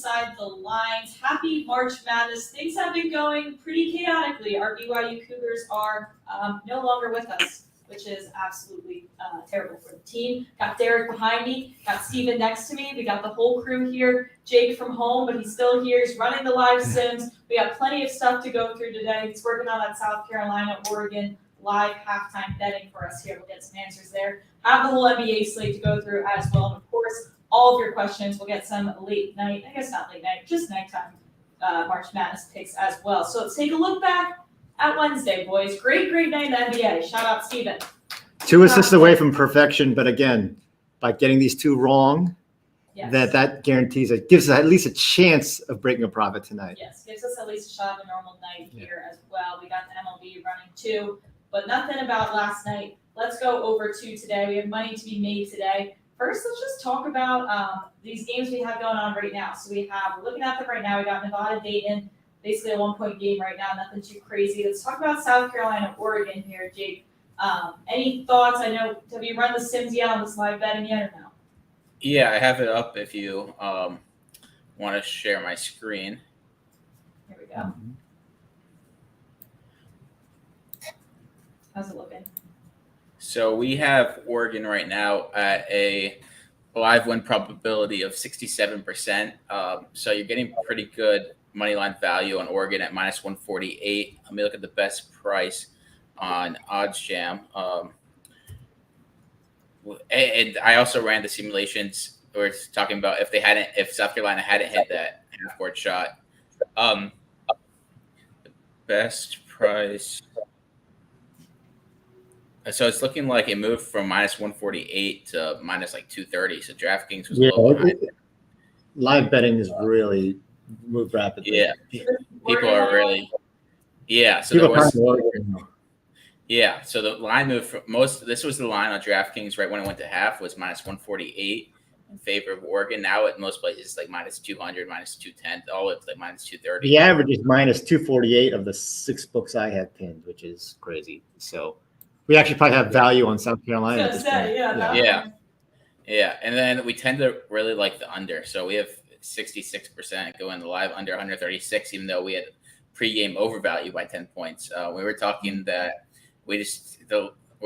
inside the lines. Happy March Madness. Things have been going pretty chaotically. Our BYU Cougars are no longer with us, which is absolutely terrible for the team. Got Derek behind me, got Steven next to me. We got the whole crew here. Jake from home, but he's still here. He's running the live sims. We got plenty of stuff to go through today. He's working on that South Carolina, Oregon live halftime betting for us here. We'll get some answers there. Have the whole NBA slate to go through as well. And of course, all of your questions. We'll get some late night, I guess not late night, just nighttime March Madness picks as well. So let's take a look back at Wednesday, boys. Great night in the NBA. Shout out, Steven. 2 assists away from perfection, but again, by getting these 2 wrong, yes, that guarantees it gives us at least a chance of breaking a profit tonight. Yes, gives us at least a shot of a normal night here as well. We got the MLB running too, but nothing about last night. Let's go over to today. We have money to be made today. First, let's just talk about these games we have going on right now. So we're looking at them right now. We got Nevada-Dayton, basically a 1-point game right now, nothing too crazy. Let's talk about South Carolina, Oregon here, Jake. Any thoughts? I know, have you run the sims yet on this live betting yet or no? Yeah, I have it up if you want to share my screen. Here we go. How's it looking? So we have Oregon right now at a live win probability of 67%. So you're getting pretty good money line value on Oregon at minus 148. Let me look at the best price on OddsJam. And I also ran the simulations where it's talking about if South Carolina hadn't hit that half-court shot. The best price. So it's looking like it moved from minus 148 to minus like 230. So DraftKings was a little behind. Live betting is really moved rapidly. Yeah, people are really. Yeah, so there was. Yeah, so the line moved from this was the line on DraftKings right when it went to half was minus 148 in favor of Oregon. Now at most places it's like minus 200, minus 210, all it's like minus 230. The average is minus 248 of the 6 books I had pinned, which is crazy. So we actually probably have value on South Carolina. Yeah, and then we tend to really like the under. So we have 66% going the live under 136, even though we had pregame overvalue by 10 points. We were talking that we're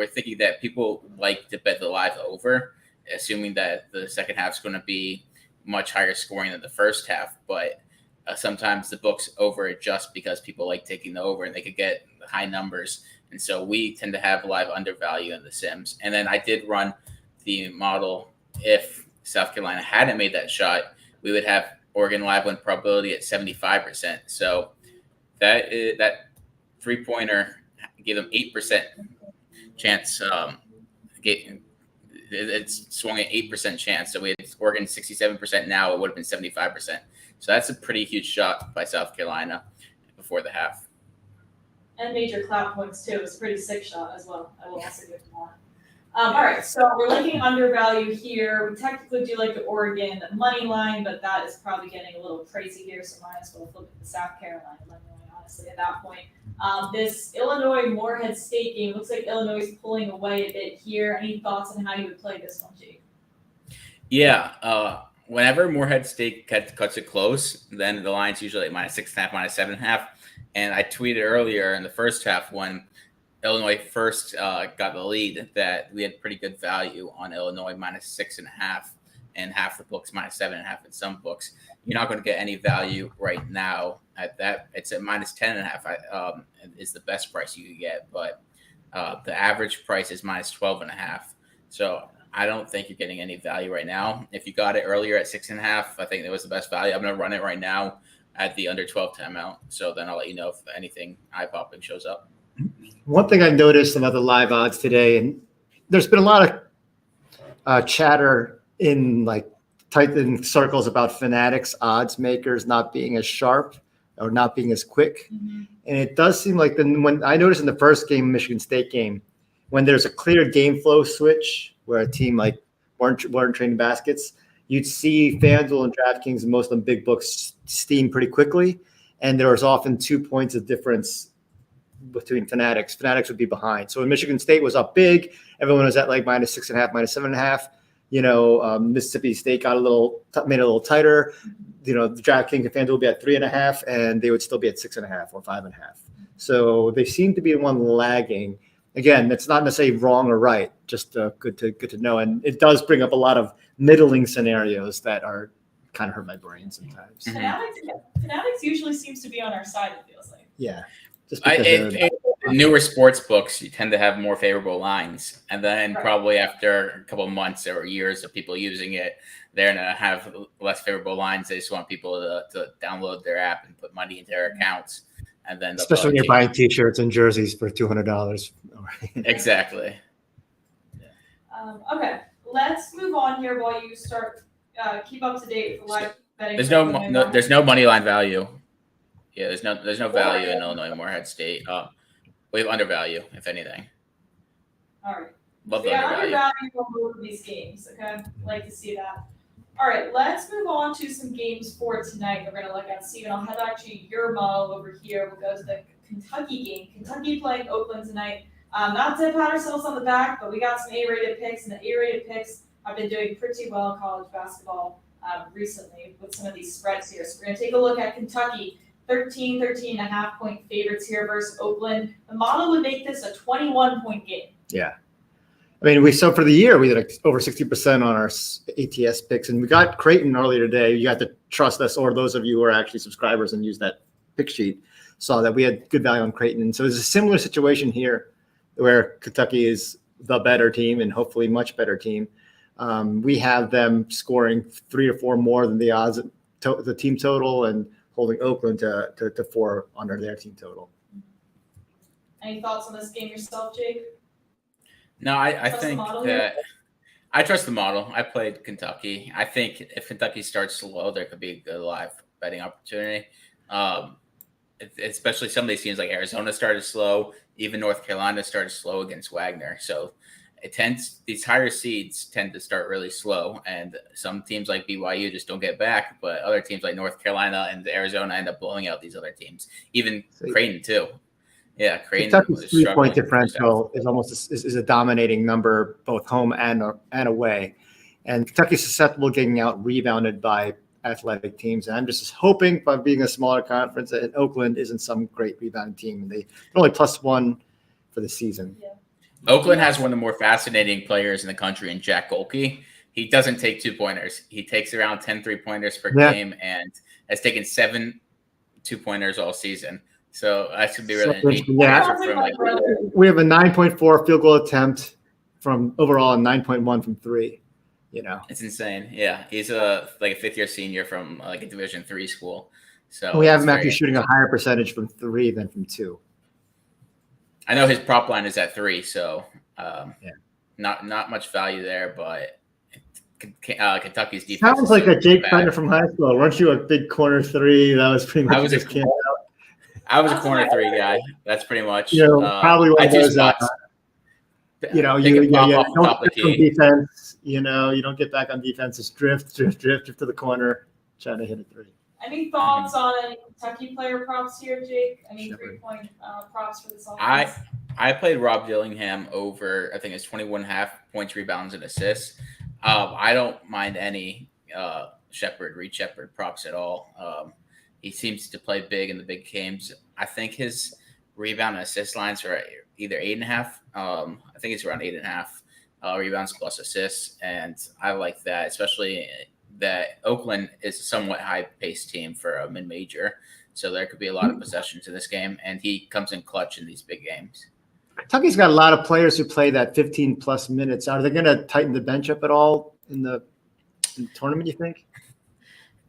thinking that people like to bet the live over, assuming that the second half is going to be much higher scoring than the first half. But sometimes the books over adjust because people like taking the over and they could get high numbers. And so we tend to have live undervalue in the sims. And then I did run the model. If South Carolina hadn't made that shot, we would have Oregon live win probability at 75%. So that 3-pointer gave them 8% chance. It's swung an 8% chance. So we had Oregon 67%. Now it would have been 75%. So that's a pretty huge shot by South Carolina before the half. And major clout points too. It's a pretty sick shot as well. I will also give them that. All right, so we're looking undervalue here. We technically do like the Oregon money line, but that is probably getting a little crazy here. So might as well flip at the South Carolina money line, honestly, at that point. This Illinois-Morehead State game looks like Illinois is pulling away a bit here. Any thoughts on how you would play this one, Jake? Yeah, whenever Morehead State cuts it close, then the line's usually like minus 6.5, minus 7.5. And I tweeted earlier in the first half when Illinois first got the lead that we had pretty good value on Illinois minus 6.5 and half the books minus 7.5 in some books. You're not going to get any value right now at that. It's at minus 10.5 is the best price you could get, but the average price is minus 12.5. So I don't think you're getting any value right now. If you got it earlier at 6.5, I think that was the best value. I'm going to run it right now at the under 12 timeout. So then I'll let you know if anything eye-popping shows up. One thing I noticed about the live odds today, and there's been a lot of chatter in in circles about Fanatics odds makers not being as sharp or not being as quick. Mm-hmm. And it does seem like when I noticed in the first game, Michigan State game, when there's a clear game flow switch where a team weren't trading baskets, you'd see FanDuel and DraftKings and most of them big books steam pretty quickly. And there was often 2 points of difference between Fanatics would be behind. So when Michigan State was up big, everyone was at minus 6.5, minus 7.5. Mississippi State made it a little tighter. The DraftKings and FanDuel will be at 3.5, and they would still be at 6.5 or 5.5. So they seem to be the one lagging. Again, that's not necessarily wrong or right, just good to know. And it does bring up a lot of middling scenarios that are kind of hurt my brain sometimes. Fanatics usually seems to be on our side, it feels like. Yeah. Just because newer sports books, you tend to have more favorable lines. And then Right. probably after a couple of months or years of people using it, they're going to have less favorable lines. They just want people to download their app and put money into their accounts. And then especially when you're buying T-shirts and jerseys for $200. Exactly. Okay, let's move on here while you start keep up to date with the live betting. There's no money line value. Yeah, there's no value in Illinois Morehead State. We have undervalue, if anything. All right. Love So the undervalue. undervalue on both of these games. Okay, like to see that. All right, let's move on to some games for tonight. We're going to look at. Steven, I'll head back to your model over here. We'll go to the Kentucky game. Kentucky playing Oakland tonight. Not to pat ourselves on the back, but we got some A-rated picks, and the A-rated picks have been doing pretty well in college basketball recently with some of these spreads here. So we're going to take a look at Kentucky. 13.5 point favorites here versus Oakland. The model would make this a 21-point game. Yeah. I mean, for the year, we did over 60% on our ATS picks, and we got Creighton earlier today. You got to trust us, or those of you who are actually subscribers and use that pick sheet saw that we had good value on Creighton. And so it's a similar situation here where Kentucky is the better team and hopefully much better team. We have them scoring 3 or 4 more than the odds, the team total, and holding Oakland to 4 under their team total. Any thoughts on this game yourself, Jake? No, I think that I trust the model. I played Kentucky. I think if Kentucky starts slow, there could be a good live betting opportunity. Especially some of these teams like Arizona started slow. Even North Carolina started slow against Wagner. So these higher seeds tend to start really slow, and some teams like BYU just don't get back, but other teams like North Carolina and Arizona end up blowing out these other teams. Even Creighton too. Yeah, Creighton. Kentucky's 3-point differential is a dominating number, both home and away, and Kentucky's susceptible getting out rebounded by athletic teams. And I'm just hoping, by being a smaller conference, that Oakland isn't some great rebounding team. They're only +1 for the season. Yeah. Oakland has one of the more fascinating players in the country in Jack Golke. He doesn't take 2-pointers. He takes around 10 3-pointers per game and has taken 7 2-pointers all season. So that should be really neat. Yeah. We have a 9.4 field goal attempt from overall and 9.1 from 3. It's insane. Yeah, he's a 5th-year senior from a Division III school. So we have him actually shooting a higher percentage from 3 than from 2. I know his prop line is at 3, so not much value there, but Kentucky's defense sounds like a Jake Fender from high school. Weren't you a big corner 3? That was pretty much I was a corner 3 guy. That's pretty much probably one of those. You don't get from defense. You don't get back on defense. Just drift to the corner, trying to hit a 3. Any thoughts on any Kentucky player props here, Jake? Any 3-point props for this offense? I played Rob Dillingham over, I think it's 21.5 points, rebounds, and assists. I don't mind any Reed Shepherd props at all. He seems to play big in the big games. I think his rebound and assist lines are either 8.5. I think it's around 8.5 rebounds plus assists, and I like that, especially that Oakland is a somewhat high-paced team for a mid-major, so there could be a lot of possessions in this game, and he comes in clutch in these big games. Kentucky's got a lot of players who play that 15-plus minutes. Are they going to tighten the bench up at all in the tournament, you think?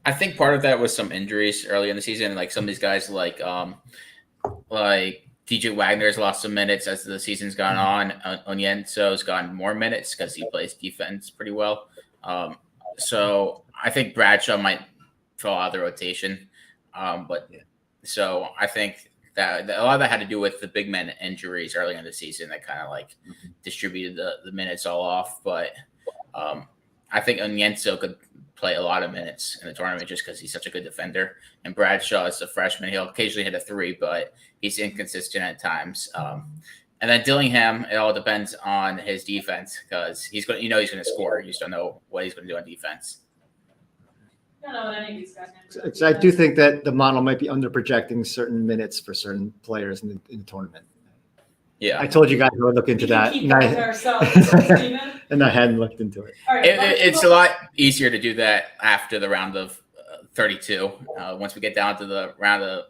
I think part of that was some injuries early in the season, like some of these guys like DJ Wagner's lost some minutes as the season's gone on. Onyenso's gotten more minutes because he plays defense pretty well. So I think Bradshaw might fall out of the rotation. So I think that a lot of that had to do with the big men injuries early in the season that kind of distributed the minutes all off. But I think Onyenso could play a lot of minutes in the tournament just because he's such a good defender. And Bradshaw is a freshman. He'll occasionally hit a 3, but he's inconsistent at times. And then Dillingham, it all depends on his defense because he's going to score. You just don't know what he's going to do on defense. I don't know what any of these guys are gonna do. So I do think that the model might be under projecting certain minutes for certain players in the tournament. Yeah. I told you guys I would look into We can that. keep And that to ourselves, Steven. and I hadn't looked into it. All right, It's a lot easier to do that after the round of 32. Once we get down to the round of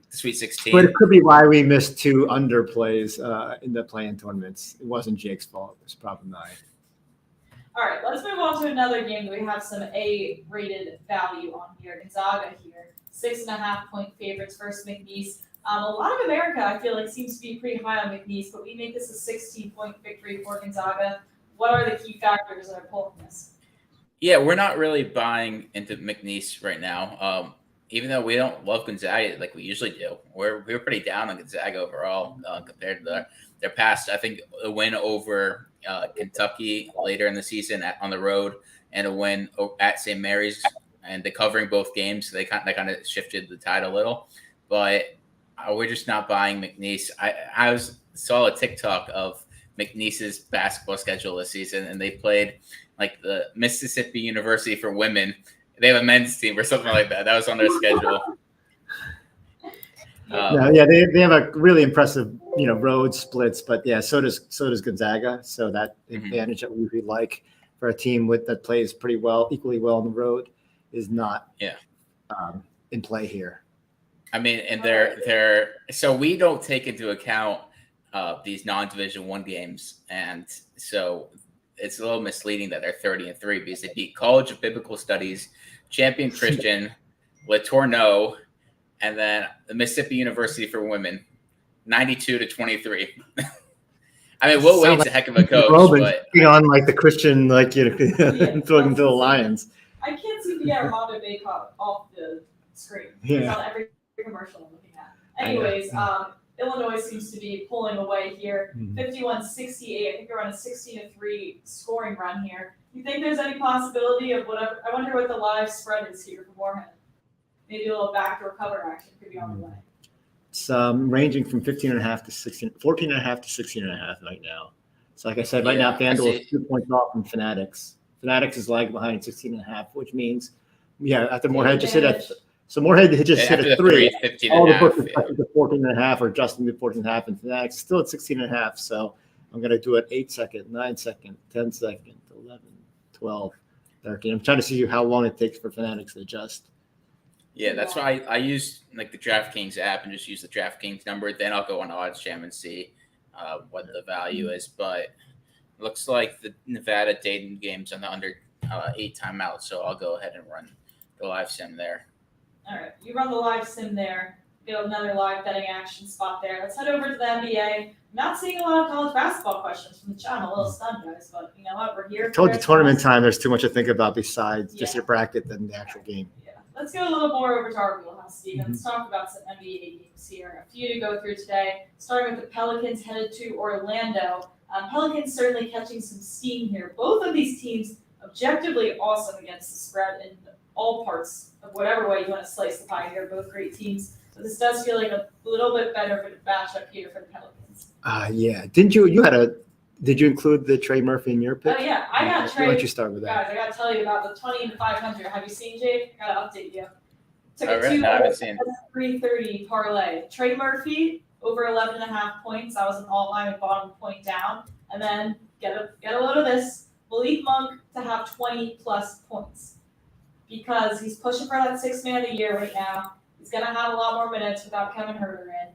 Sweet 16. But it could be why we missed 2 underplays in the play-in tournaments. It wasn't Jake's fault. It was probably mine. All right, let's move on to another game that we have some A-rated value on here. Gonzaga here, 6.5-point favorites versus McNeese. A lot of America, I feel like, seems to be pretty high on McNeese, but we make this a 16-point victory for Gonzaga. What are the key factors that are pulling this? Yeah, we're not really buying into McNeese right now. Even though we don't love Gonzaga like we usually do, we're pretty down on Gonzaga overall compared to their past. I think a win over Kentucky later in the season on the road and a win at St. Mary's and the covering both games, they kind of shifted the tide a little. But we're just not buying McNeese. I saw a TikTok of McNeese's basketball schedule this season, and they played like the Mississippi University for women. They have a men's team or something like that. That was on their schedule. They have a really impressive, road splits, but yeah, so does Gonzaga. So that advantage that we really like for a team that plays pretty well, equally well on the road, is not in play here. I mean, and so we don't take into account these non-Division I games, and so it's a little misleading that they're 30-3 because they beat College of Biblical Studies, Champion Christian, Letourneau, and then the Mississippi University for Women, 92-23. I mean, Will Wade's a heck of a coach, but on like the Christian, throwing them to the Lions. I can't seem to get Armando Baycott off the screen. Yeah. It's on every commercial I'm looking at. Anyways, Illinois seems to be pulling away here, 51-68. I think they're on a 16-3 scoring run here. You think there's any possibility of whatever? I wonder what the live spread is here for Moorhead. Maybe a little backdoor cover action could be on the way. It's ranging from 14.5 to 16.5 right now. So like I said, right now FanDuel is 2 points off from Fanatics. Fanatics is lagging behind 16.5, which means after Moorhead just hit at. So Moorhead just hit at 3. All the books are to 14.5 or adjusting to 14.5, and Fanatics still at 16.5. So I'm going to do it 8 second, 9 second, 10 second, 11, 12, 13. I'm trying to see how long it takes for Fanatics to adjust. Yeah, that's why I use like the DraftKings app and just use the DraftKings number. Then I'll go on OddsJam and see what the value is. But it looks like the Nevada Dayton game's on the under 8 timeout, so I'll go ahead and run the live sim there. All right, you run the live sim there. Get another live betting action spot there. Let's head over to the NBA. Not seeing a lot of college basketball questions from the chat. I'm a little stunned, guys, but you know what? We're here. I told you tournament time. There's too much to think about besides just your bracket than the actual game. Yeah, let's go a little more over to our wheelhouse, Steven. Let's talk about some NBA games here. A few to go through today. Starting with the Pelicans headed to Orlando. Pelicans certainly catching some steam here. Both of these teams objectively awesome against the spread in all parts of whatever way you want to slice the pie here. Both great teams. But this does feel like a little bit better for the matchup here for the Pelicans. Yeah. Did you include the Trey Murphy in your pick? Oh, yeah. I got Trey. Why don't you start with that? Guys, I got to tell you about the 20-500. Have you seen, Jake? I got to update you. Took All a right, no, I haven't seen 330 parlay. Trey Murphy, over 11.5 points. I was an all-line with bottom point down. And then get a load of this. Malik Monk to have 20-plus points. Because he's pushing for that 6th man of the year right now. He's going to have a lot more minutes without Kevin Huerter in.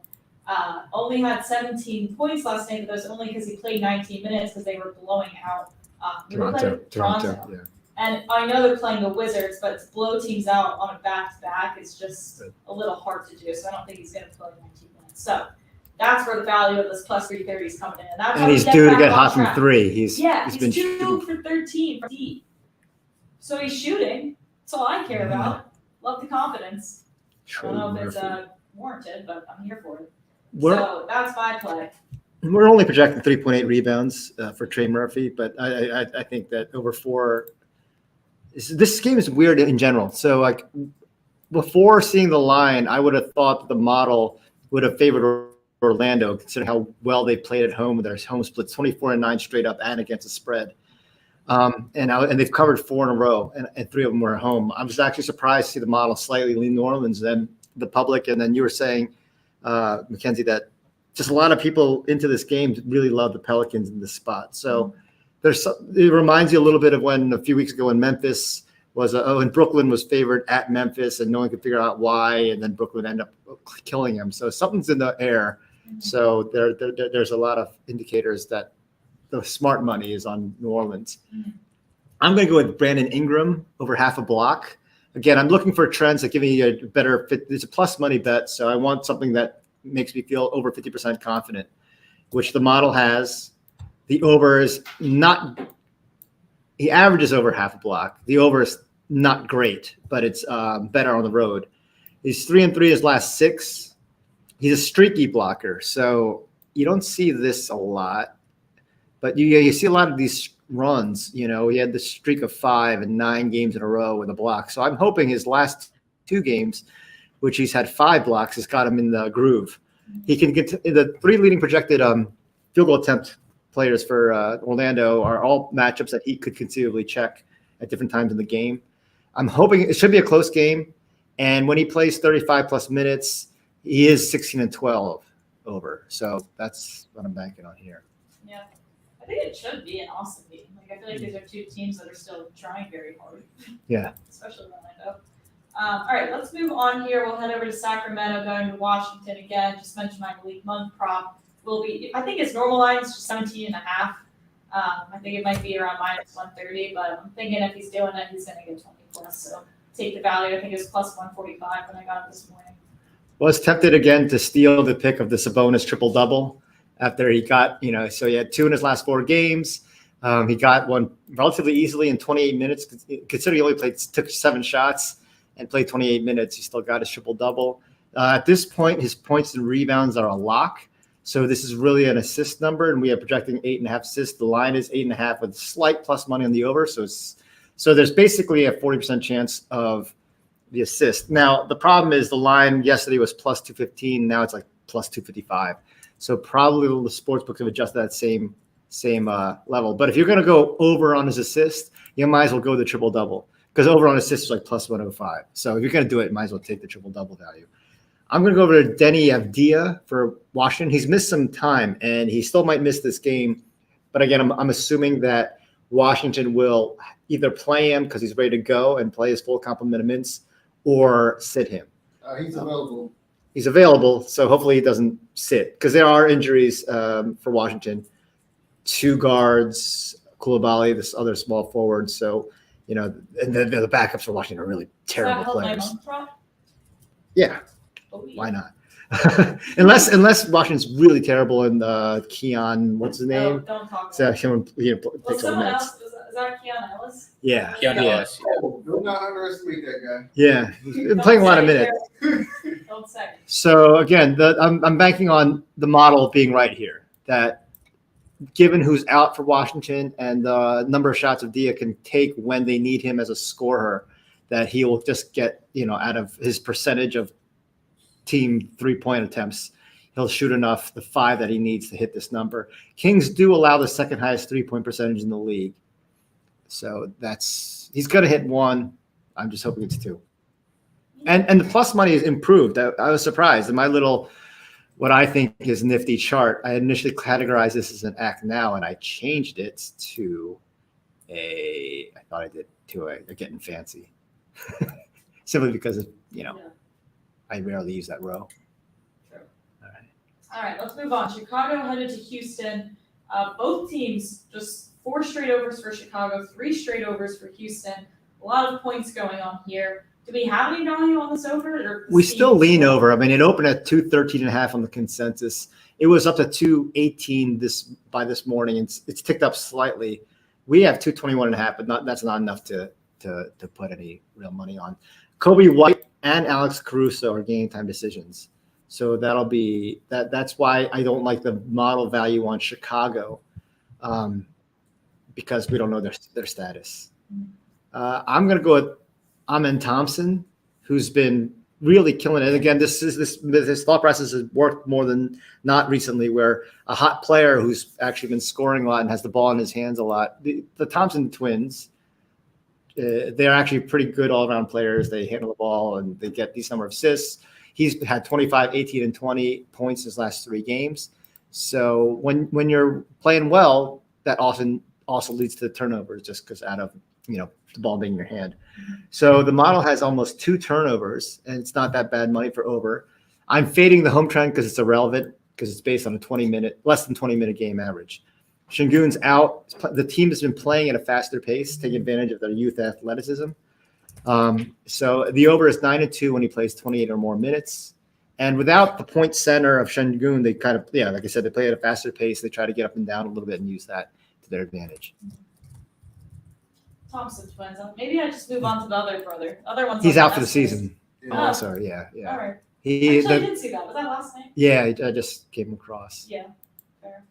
Only had 17 points last night, but that was only because he played 19 minutes because they were blowing out Toronto. Yeah. And I know they're playing the Wizards, but to blow teams out on a back-to-back is just a little hard to do. So I don't think he's going to play 19 minutes. So that's where the value of this plus 330 is coming in. And he's due to get hot from 3. He's been 2 for 13 from deep. So he's shooting. That's all I care about. Love the confidence. I don't know if it's warranted, but I'm here for it. So that's my play. We're only projecting 3.8 rebounds for Trey Murphy, but I think that over 4 – this game is weird in general. So, before seeing the line, I would have thought the model would have favored Orlando, considering how well they played at home with their home splits, 24-9 straight up and against the spread. And they've covered 4 in a row, and 3 of them were at home. I'm just actually surprised to see the model slightly lean New Orleans than the public. And then you were saying, Mackenzie, that just a lot of people into this game really love the Pelicans in this spot. So it reminds you a little bit of when a few weeks ago when Memphis was and Brooklyn was favored at Memphis, and no one could figure out why, and then Brooklyn ended up killing them. So something's in the air. So there's a lot of indicators that the smart money is on New Orleans. I'm going to go with Brandon Ingram over half a block. Again, I'm looking for trends that give me a better fit. It's a plus money bet, so I want something that makes me feel over 50% confident, which the model has. The over is not – he averages over half a block. The over is not great, but it's better on the road. He's 3-3 his last 6. He's a streaky blocker, so you don't see this a lot. But you see a lot of these runs. He had the streak of 5 and 9 games in a row with a block. So I'm hoping his last 2 games, which he's had 5 blocks, has got him in the groove. He can get the 3 leading projected field goal attempt players for Orlando are all matchups that he could conceivably check at different times in the game. I'm hoping it should be a close game. And when he plays 35 plus minutes, he is 16-12 over. So that's what I'm banking on here. Yeah. I think it should be an awesome game. I feel like these are 2 teams that are still trying very hard. Yeah. Especially Orlando. All right, let's move on here. We'll head over to Sacramento, going to Washington again. Just mentioned my Malik Monk prop will be, I think it's normal line, it's just 17.5. I think it might be around minus 130, but I'm thinking if he's doing it, he's going to get 20 plus. So take the value. I think it was plus 145 when I got it this morning. Was tempted again to steal the pick of the Sabonis triple-double after he got, so he had 2 in his last 4 games. He got one relatively easily in 28 minutes, considering he only took 7 shots and played 28 minutes. He still got his triple-double. At this point, his points and rebounds are a lock. So this is really an assist number, and we are projecting 8.5 assists. The line is 8.5 with slight plus money on the over. So there's basically a 40% chance of the assist. Now, the problem is the line yesterday was plus 215. Now it's like plus 255. So probably the sportsbooks have adjusted that same level. But if you're going to go over on his assist, you might as well go the triple-double, because over on assist is like plus 105. So if you're going to do it, you might as well take the triple-double value. I'm going to go over to Denny Avdia for Washington. He's missed some time, and he still might miss this game. But again, I'm assuming that Washington will either play him because he's ready to go and play his full complement of minutes, or sit him. He's available. He's available, so hopefully he doesn't sit, because there are injuries for Washington. 2 guards, Koulibaly, this other small forward. So, and the backups for Washington are really terrible players. Yeah. Why not? unless Washington's really terrible and Keon, what's his name? Oh, don't talk So about it. takes all the minutes. Is that Keon Ellis? Yeah. Keon Ellis. Do not underestimate that guy. Yeah. He's been playing a lot of minutes. Don't say. So again, I'm banking on the model being right here, that given who's out for Washington and the number of shots Avdia can take when they need him as a scorer, that he will just get, out of his percentage of team 3-point attempts, he'll shoot enough, the 5 that he needs to hit this number. Kings do allow the second highest 3-point percentage in the league. So he's going to hit 1. I'm just hoping it's 2. And the plus money is improved. I was surprised in my little, what I think is nifty chart. I initially categorized this as an act now, and I changed it to a getting fancy. Simply because I rarely use that row. True. All right, let's move on. Chicago headed to Houston. Both teams just 4 straight overs for Chicago, 3 straight overs for Houston. A lot of points going on here. Do we have any value on this over? We still lean over. I mean, it opened at 213.5 on the consensus. It was up to 218 by this morning. It's ticked up slightly. We have 221.5, but that's not enough to put any real money on. Kobe White and Alex Caruso are game time decisions. So that'll be that. That's why I don't like the model value on Chicago, because we don't know their status. I'm going to go with Amen Thompson, who's been really killing it. And again, this thought process has worked more than not recently, where a hot player who's actually been scoring a lot and has the ball in his hands a lot. The Thompson twins, they're actually pretty good all-around players. They handle the ball and they get these number of assists. He's had 25, 18, and 20 points his last 3 games. So when you're playing well, that often also leads to turnovers, just because out of the ball being in your hand. So the model has almost 2 turnovers, and it's not that bad money for over. I'm fading the home trend because it's irrelevant, because it's based on a less than 20-minute game average. Şengün's out. The team has been playing at a faster pace, taking advantage of their youth athleticism. So the over is 9-2 when he plays 28 or more minutes. And without the point center of Şengün, they kind of, like I said, they play at a faster pace. They try to get up and down a little bit and use that to their advantage. Thompson twins. Maybe I just move on to the other brother. Other ones. He's on out for the season. Yeah. Oh, sorry. Yeah. All right. He, Actually, I didn't see that. Was that last night? Yeah, I just came across. Yeah. Fair.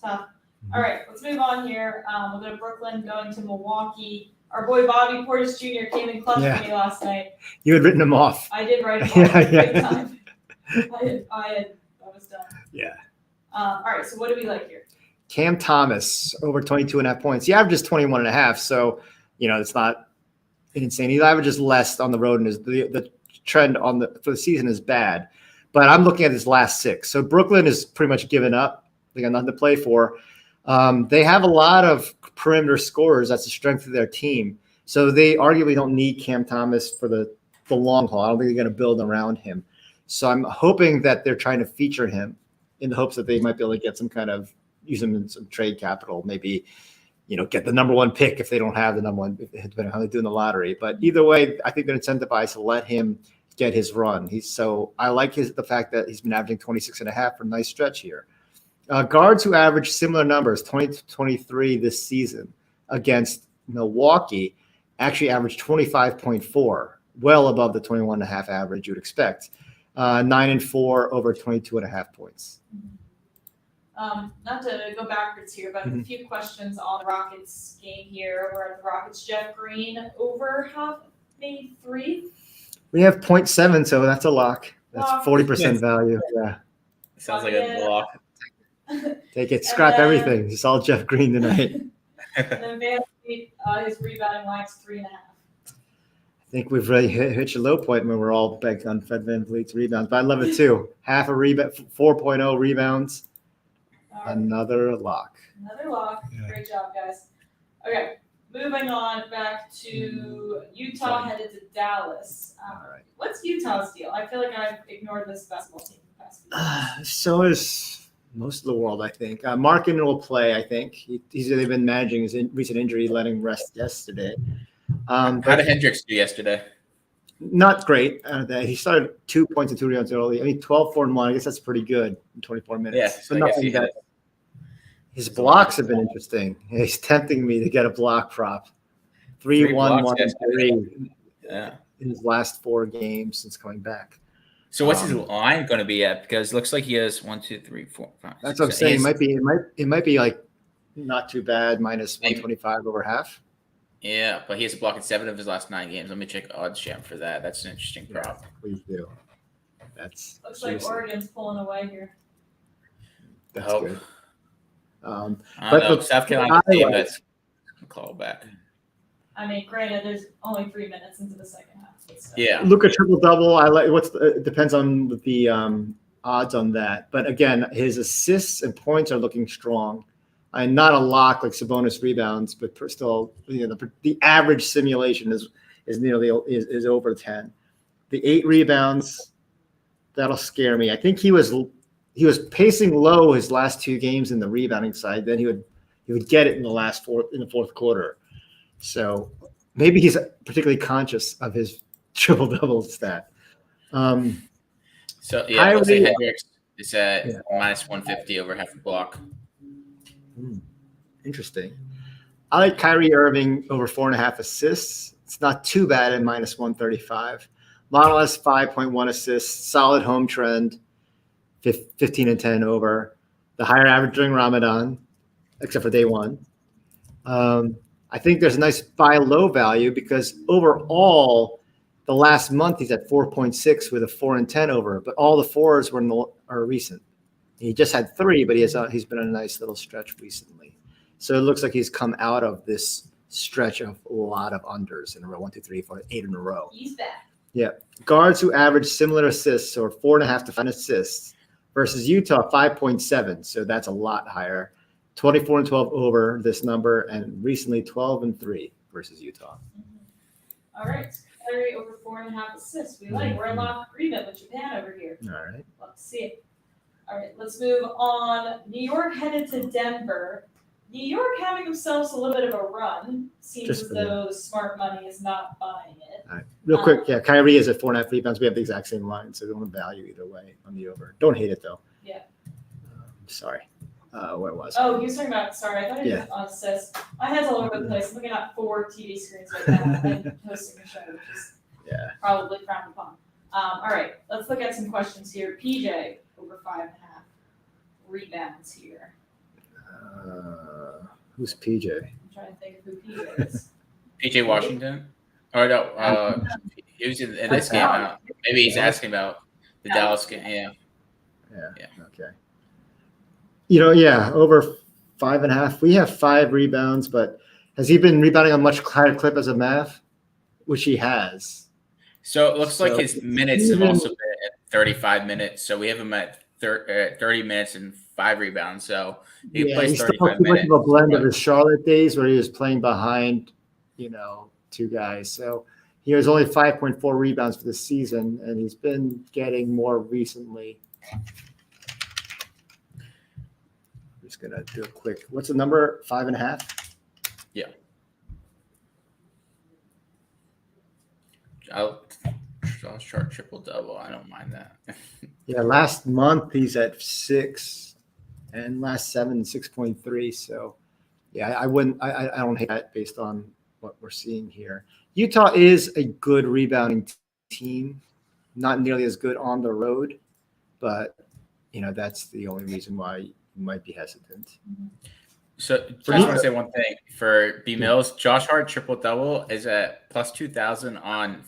Tough. All right, let's move on here. We'll go to Brooklyn, going to Milwaukee. Our boy Bobby Portis Jr. came in clutch for me last night. You had written him off. I did write him off big time. I was done. Yeah. All right, so what do we like here? Cam Thomas, over 22.5 points. He averages 21.5, so, it's not insane. He averages less on the road, and the trend for the season is bad. But I'm looking at his last 6. So Brooklyn is pretty much given up. They got nothing to play for. They have a lot of perimeter scorers. That's the strength of their team. So they arguably don't need Cam Thomas for the long haul. I don't think they're going to build around him. So I'm hoping that they're trying to feature him in the hopes that they might be able to get some kind of use him in some trade capital, maybe, get the number 1 pick if they don't have the number 1, depending on how they do in the lottery. But either way, I think they're incentivized to let him get his run. I like the fact that he's been averaging 26.5 for a nice stretch here. Guards who average similar numbers, 20-23 this season against Milwaukee, actually averaged 25.4, well above the 21.5 average you would expect. 9-4 over 22.5 points. Not to go backwards here, but a few questions on the Rockets game here. We're at the Rockets. Jeff Green over maybe 3. We have 0.7, so that's a lock. That's 40% value. Yeah. Sounds like a lock. Take it. Scrap everything. It's all Jeff Green tonight. And then Van Fleet, his rebounding line's 3.5. I think we've really hit a low point when we're all back on Fred VanVleet's rebounds, but I love it too. Half a rebound, 4.0 rebounds. Right. Another lock. Another lock. Yeah. Great job, guys. Okay, moving on back to Utah, headed to Dallas. All right. What's Utah's deal? I feel like I've ignored this basketball team the past few years. So is most of the world, I think. Markin will play, I think. They've been managing his recent injury, letting him rest yesterday. How did Hendricks do yesterday? Not great. He started 2 points and 2 rebounds early. 12, 4, and 1. I guess that's pretty good in 24 minutes. Yeah, but nothing that. His blocks have been interesting. He's tempting me to get a block prop. 3, 1, 1, and 3. Yeah. In his last 4 games since coming back. So what's his line going to be at? Because it looks like he has 1, 2, 3, 4, 5. That's what I'm saying. It might be like not too bad, minus 125 over half. Yeah, but he has a block in 7 of his last 9 games. Let me check odds jam for that. That's an interesting prop. Yeah, please do. That's looks like Oregon's pulling away here. That's good. But South Carolina that's a call back. Granted, there's only 3 minutes into the second half. Yeah. Luka triple double. I like depends on the odds on that. But again, his assists and points are looking strong. And not a lock like Sabonis rebounds, but still, the average simulation is nearly over 10. The 8 rebounds, that'll scare me. I think he was pacing low his last 2 games in the rebounding side. Then he would get it in the fourth quarter. So maybe he's particularly conscious of his triple double stat. Let's say Hendricks is at minus 150 over half a block. Interesting. I like Kyrie Irving over 4.5 assists. It's not too bad at minus 135. Model has 5.1 assists, solid home trend, 15 and 10 over. The higher average during Ramadan, except for day 1. I think there's a nice buy low value because overall The last month he's at 4.6 with a 4-10 over, but all the fours are recent. He just had 3, but he's been on a nice little stretch recently. So it looks like he's come out of this stretch of a lot of unders in a row. 1, 2, 3, 4, 8 in a row. He's back. Yeah. Guards who average similar assists or 4.5 to 5 assists versus Utah 5.7. So that's a lot higher. 24 and 12 over this number, and recently 12 and 3 versus Utah. All right. Scary over 4.5 assists. We like. We're in line of agreement with Japan over here. All right. Love to see it. All right, let's move on. New York headed to Denver. New York having themselves a little bit of a run. Seems Just as for though smart money is not buying it. All right. Real quick, yeah, Kyrie is at 4.5 rebounds. We have the exact same line, so we don't value either way on the over. Don't hate it though. Yeah. Sorry. Where was Oh, he was talking about, sorry, I thought he was on assists. My head's all over the place. I'm looking at 4 TV screens right now and hosting a show, which is probably frowned upon. All right, let's look at some questions here. PJ, over 5.5 rebounds here. Who's PJ? I'm trying to think of who PJ is. PJ Washington? Or no, he was in this game. Maybe he's asking about the Dallas game. Yeah. Okay. Over 5.5. We have 5 rebounds, but has he been rebounding on a much higher clip as a Mav? Which he has. So it looks like his minutes have also been at 35 minutes. So we have him at 30 minutes and 5 rebounds. So he plays 35 minutes. Much of a blend of his Charlotte days where he was playing behind, 2 guys. So he was only 5.4 rebounds for the season, and he's been getting more recently. I'm just gonna do a quick. What's the number? 5.5. Yeah. I'll chart triple double. I don't mind that. Yeah, last month he's at 6, and last 7 6.3. So, yeah, I wouldn't. I don't hate that based on what we're seeing here. Utah is a good rebounding team, not nearly as good on the road, but that's the only reason why you might be hesitant. So just want to say one thing for B Mills. Josh Hart triple double is at plus 2,000 on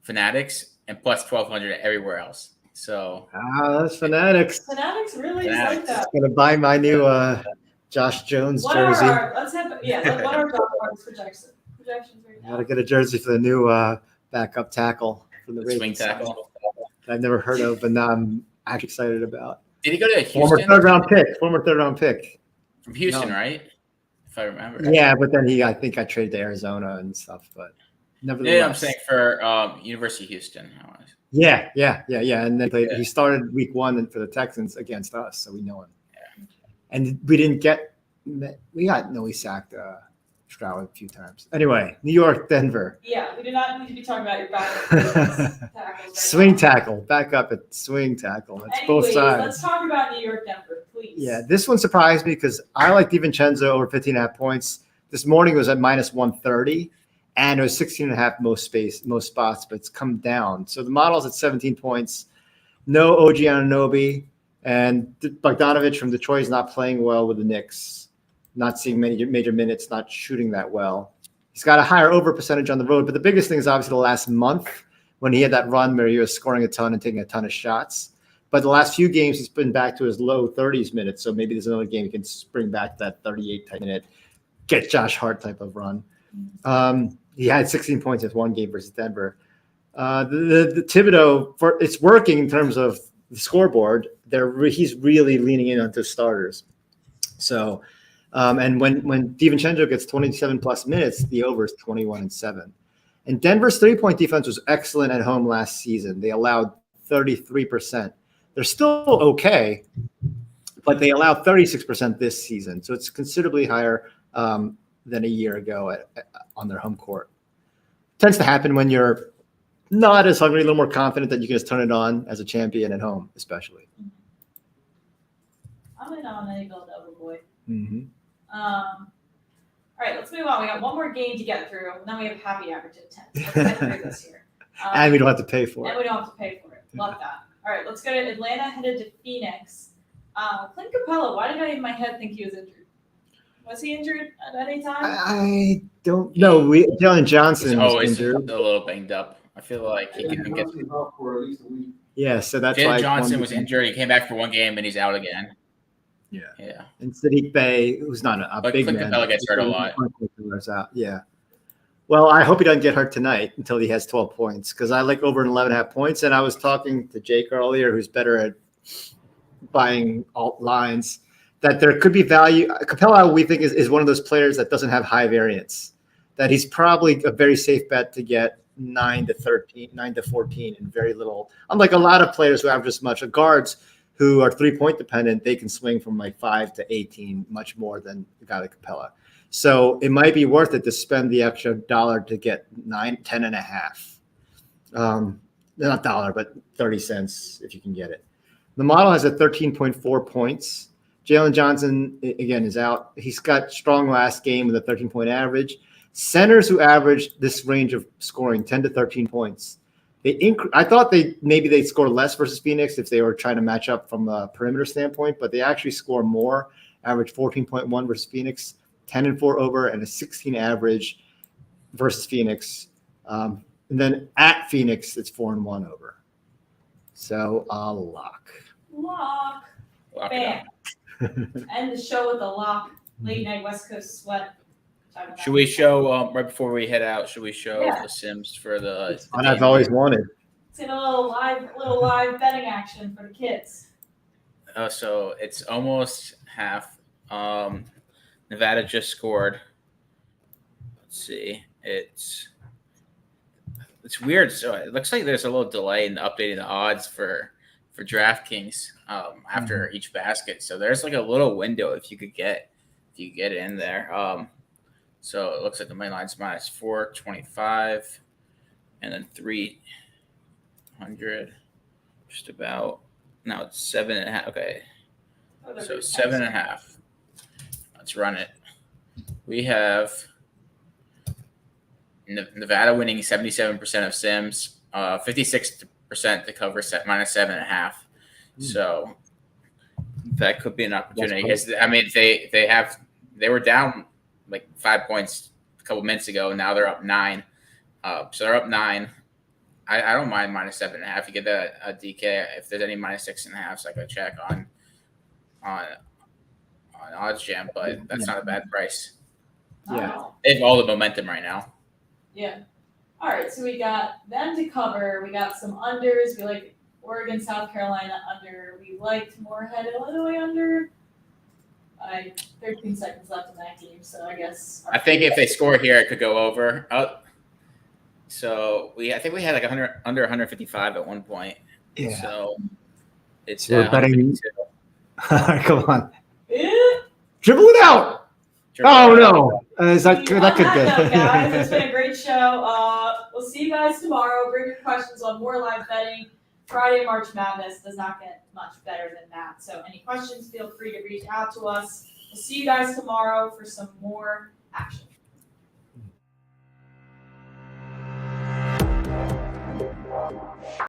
Fanatics and plus 1,200 everywhere else. So that's Fanatics. Fanatics really is like that. I'm gonna buy my new Josh Jones jersey. What are Josh Hart's projections right now? Gotta get a jersey for the new backup tackle from the swing tackle. I've never heard of, but now I'm actually excited about. Did he go to Houston? Former third round pick. From Houston, right? If I remember. Yeah, but then I think I traded to Arizona and stuff, but nevertheless. Yeah, I'm saying for University of Houston. Yeah. And then he started week 1 for the Texans against us, so we know him. Yeah. And we didn't get – we sacked Stroud a few times. Anyway, New York, Denver. Yeah, we do not need to be talking about your backup tackles. Swing tackle. Back up at swing tackle. That's both sides. Let's talk about New York, Denver, please. Yeah, this one surprised me because I like DiVincenzo over 15.5 points. This morning it was at minus 130, and it was 16.5 most spots, but it's come down. So the model's at 17 points. No OG Anunoby, and Bogdanovich from Detroit is not playing well with the Knicks. Not seeing many major minutes, not shooting that well. He's got a higher over percentage on the road, but the biggest thing is obviously the last month when he had that run where he was scoring a ton and taking a ton of shots. But the last few games, he's been back to his low 30s minutes, so maybe there's another game he can bring back that 38 minute, get Josh Hart type of run. He had 16 points in one game versus Denver. The Thibodeau, it's working in terms of the scoreboard. He's really leaning in onto starters. So. And when DiVincenzo gets 27 plus minutes, the over is 21-7. And Denver's 3-point defense was excellent at home last season. They allowed 33%. They're still okay, but they allowed 36% this season. So it's considerably higher than a year ago on their home court. Tends to happen when you're not as hungry, a little more confident that you can just turn it on as a champion at home, especially. I'm in on a double boy. Mm-hmm. All right, let's move on. We got one more game to get through, and then we have happy average at 10. So let's get through this here. And we don't have to pay for it. And we don't have to pay for it. Love that. All right, let's go to Atlanta, headed to Phoenix. Clint Capella, why did I in my head think he was injured? Was he injured at any time? I don't know. Jalen He's Johnson was always a injured. little banged up. I feel like he can get. Johnson's out for at least a week. Yeah, so that's Jalen why Johnson was injured. He came back for one game and he's out again. Yeah. Yeah. And Sadiq Bey, who's not a But big Clint man. Capella gets hurt a lot. Out. Yeah. Well, I hope he doesn't get hurt tonight until he has 12 points because I like over 11.5 points. And I was talking to Jake earlier, who's better at buying alt lines, that there could be value. Capella, we think, is one of those players that doesn't have high variance, that he's probably a very safe bet to get 9 to 13, 9 to 14 and very little. Unlike a lot of players who average as much. Guards who are 3-point dependent, they can swing from like 5 to 18 much more than a guy like Capella. So it might be worth it to spend the extra $1 to get 10.5. Not dollar, but 30 cents if you can get it. The model has a 13.4 points. Jalen Johnson, again, is out. He's got strong last game with a 13-point average. Centers who average this range of scoring 10 to 13 points. I thought they'd score less versus Phoenix if they were trying to match up from a perimeter standpoint, but they actually score more. Average 14.1 versus Phoenix, 10 and 4 over, and a 16 average versus Phoenix. And then at Phoenix, it's 4 and 1 over. So a lock. Lock. Lock it up. Bam. End the show with a lock. Late night West Coast sweat. Should we show right before we head out? Should we show Yeah. the Sims for the? And I've always wanted. It's in a little live betting action for the kids. So it's almost half. Nevada just scored. Let's see. It's weird. So it looks like there's a little delay in updating the odds for DraftKings after each basket. So there's like a little window if you get it in there. So it looks like the main line's minus 425, and then 300, just about. Now it's 7.5. Okay, so 7.5. Let's run it. We have Nevada winning 77% of Sims, 56% to cover minus 7.5. So that could be an opportunity. Because I mean, they were down like 5 points a couple minutes ago. Now they're up 9. So they're up 9. I don't mind minus 7.5. You get that a DK. If there's any minus 6.5, so I could check on OddsJam, but that's not a bad price. Yeah. They have all the momentum right now. Yeah. All right. So we got them to cover. We got some unders. We like Oregon, South Carolina under. We liked Moorhead, Illinois under. 13 seconds left in that game, so I guess. I think if they score here, it could go over. So I think we had like under 155 at one point. Yeah. So it's We're betting. Come on. Yeah. Dribble it out. Oh no! That could Note, be. guys, it's been a great show. We'll see you guys tomorrow. Bring your questions on more live betting. Friday, March Madness does not get much better than that. So any questions, feel free to reach out to us. We'll see you guys tomorrow for some more action.